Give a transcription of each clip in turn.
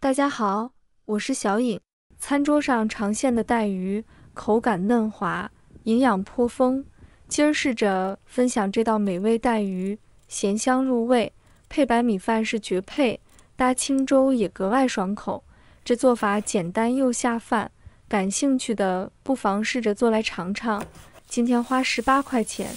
大家好，我是小颖。餐桌上常见的带鱼，口感嫩滑，营养颇丰。今儿试着分享这道美味带鱼，咸香入味，配白米饭是绝配，搭清粥也格外爽口。这做法简单又下饭，感兴趣的不妨试着做来尝尝。今天花18块钱，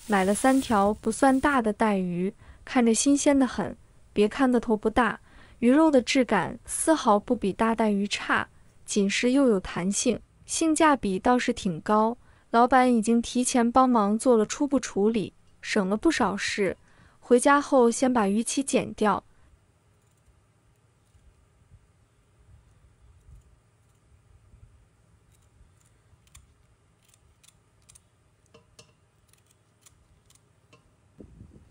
买了3条不算大的带鱼，看着新鲜得很。别看的头不大。鱼肉的质感丝毫不比大带鱼差，紧实又有弹性，性价比倒是挺高。老板已经提前帮忙做了初步处理，省了不少事。回家后先把鱼鳍剪掉，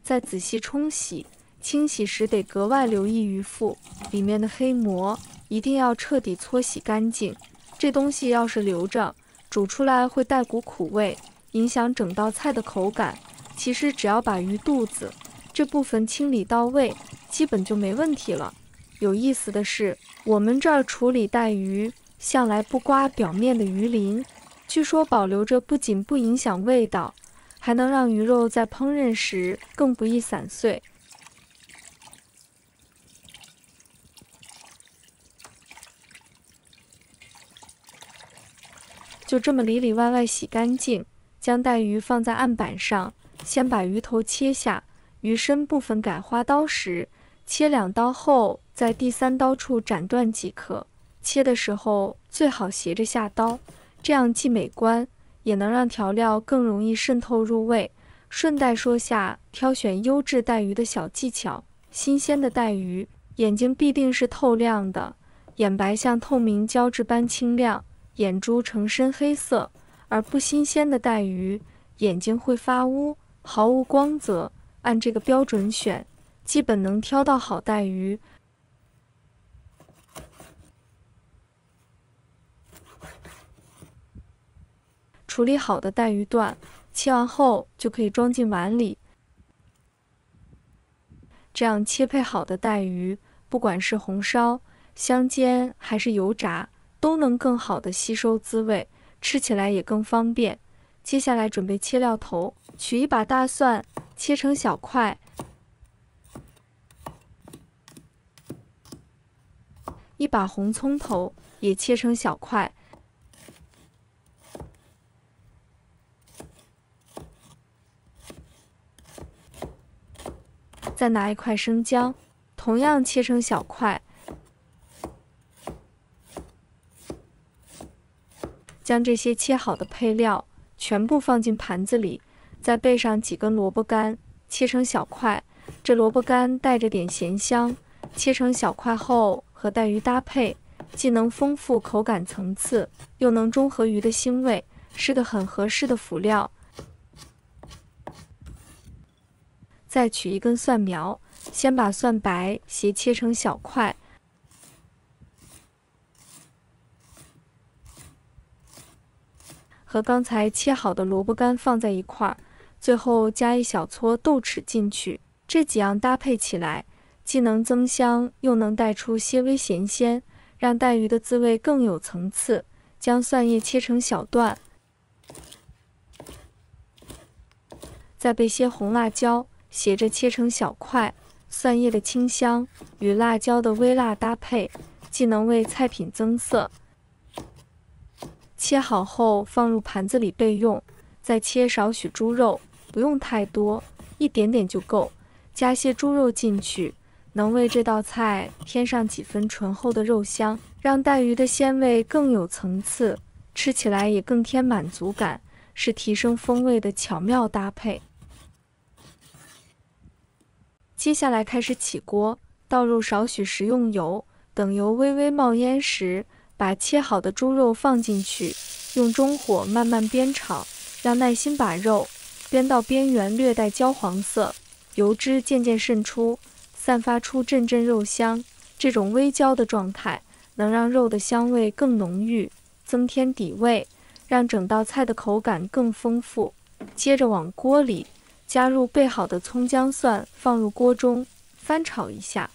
再仔细冲洗。清洗时得格外留意鱼腹里面的黑膜，一定要彻底搓洗干净。这东西要是留着，煮出来会带股苦味，影响整道菜的口感。其实只要把鱼肚子这部分清理到位，基本就没问题了。有意思的是，我们这儿处理带鱼向来不刮表面的鱼鳞，据说保留着不仅不影响味道，还能让鱼肉在烹饪时更不易散碎。就这么里里外外洗干净，将带鱼放在案板上，先把鱼头切下，鱼身部分改花刀时，切2刀后，在第3刀处斩断即可。切的时候最好斜着下刀，这样既美观，也能让调料更容易渗透入味。顺带说下挑选优质带鱼的小技巧：新鲜的带鱼，眼睛必定是透亮的，眼白像透明胶质般清亮，眼珠呈深黑色，而不新鲜的带鱼眼睛会发乌，毫无光泽。按这个标准选，基本能挑到好带鱼。处理好的带鱼段，切完后就可以装进碗里。这样切配好的带鱼，不管是红烧、香煎还是油炸，都能更好的吸收滋味，吃起来也更方便。接下来准备切料头，取一把大蒜，切成小块，一把红葱头也切成小块，再拿一块生姜，同样切成小块。将这些切好的配料全部放进盘子里，再备上几根萝卜干，切成小块。这萝卜干带着点咸香，切成小块后和带鱼搭配，既能丰富口感层次，又能中和鱼的腥味，是个很合适的辅料。再取一根蒜苗，先把蒜白斜切成小块，和刚才切好的萝卜干放在一块儿，最后加一小撮豆豉进去。这几样搭配起来，既能增香，又能带出些微咸鲜，让带鱼的滋味更有层次。将蒜叶切成小段，再备些红辣椒，斜着切成小块。蒜叶的清香与辣椒的微辣搭配，既能为菜品增色。切好后放入盘子里备用。再切少许猪肉，不用太多，一点点就够。加些猪肉进去，能为这道菜添上几分醇厚的肉香，让带鱼的鲜味更有层次，吃起来也更添满足感，是提升风味的巧妙搭配。接下来开始起锅，倒入少许食用油，等油微微冒烟时，把切好的猪肉放进去，用中火慢慢煸炒，要耐心把肉煸到边缘略带焦黄色，油脂渐渐渗出，散发出阵阵肉香。这种微焦的状态能让肉的香味更浓郁，增添底味，让整道菜的口感更丰富。接着往锅里加入备好的葱姜蒜，放入锅中翻炒一下。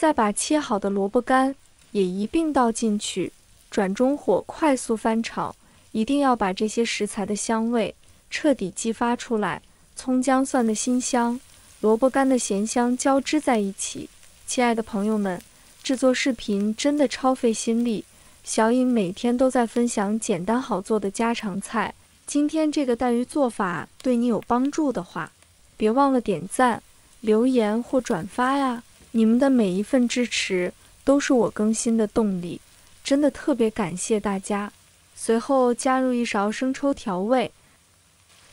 再把切好的萝卜干也一并倒进去，转中火快速翻炒，一定要把这些食材的香味彻底激发出来，葱姜蒜的辛香，萝卜干的咸香交织在一起。亲爱的朋友们，制作视频真的超费心力，小颖每天都在分享简单好做的家常菜。今天这个带鱼做法对你有帮助的话，别忘了点赞、留言或转发呀！你们的每一份支持都是我更新的动力，真的特别感谢大家。随后加入1勺生抽调味，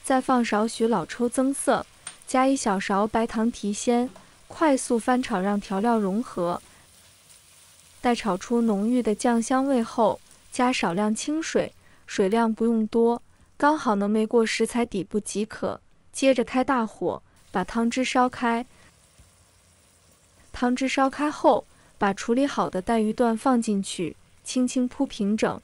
再放少许老抽增色，加1小勺白糖提鲜，快速翻炒让调料融合。待炒出浓郁的酱香味后，加少量清水，水量不用多，刚好能没过食材底部即可。接着开大火，把汤汁烧开。汤汁烧开后，把处理好的带鱼段放进去，轻轻铺平整。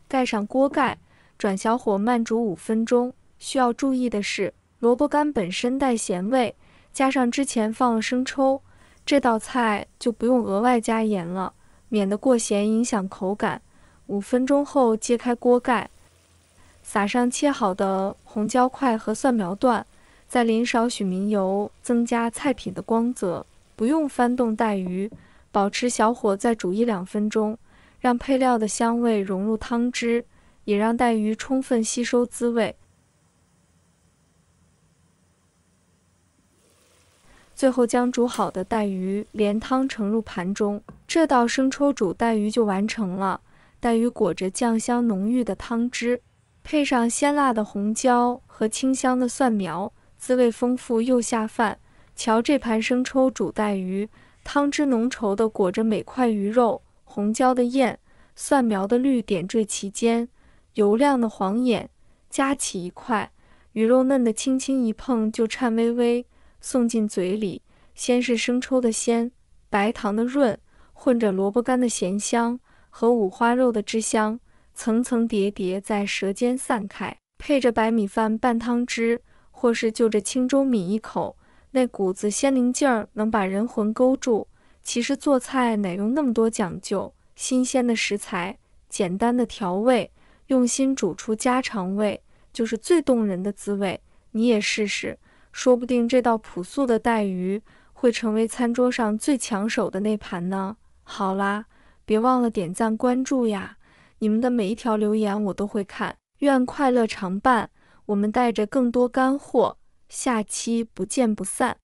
盖上锅盖，转小火慢煮5分钟。需要注意的是，萝卜干本身带咸味，加上之前放了生抽，这道菜就不用额外加盐了，免得过咸影响口感。5分钟后揭开锅盖，撒上切好的红椒块和蒜苗段，再淋少许明油，增加菜品的光泽。不用翻动带鱼，保持小火再煮1-2分钟，让配料的香味融入汤汁，也让带鱼充分吸收滋味。最后将煮好的带鱼连汤盛入盘中，这道生抽煮带鱼就完成了。带鱼裹着酱香浓郁的汤汁，配上鲜辣的红椒和清香的蒜苗，滋味丰富又下饭。瞧这盘生抽煮带鱼，汤汁浓稠的裹着每块鱼肉，红椒的艳，蒜苗的绿点缀其间，油亮的黄眼夹起一块，鱼肉嫩的轻轻一碰就颤巍巍，送进嘴里。先是生抽的鲜，白糖的润，混着萝卜干的咸香和五花肉的汁香，层层叠叠在舌尖散开。配着白米饭拌汤汁，或是就着清粥抿一口，那股子鲜灵劲儿能把人魂勾住。其实做菜哪用那么多讲究，新鲜的食材，简单的调味，用心煮出家常味，就是最动人的滋味。你也试试，说不定这道朴素的带鱼会成为餐桌上最抢手的那盘呢。好啦，别忘了点赞关注呀，你们的每一条留言我都会看。愿快乐常伴，我们带着更多干货，下期不见不散。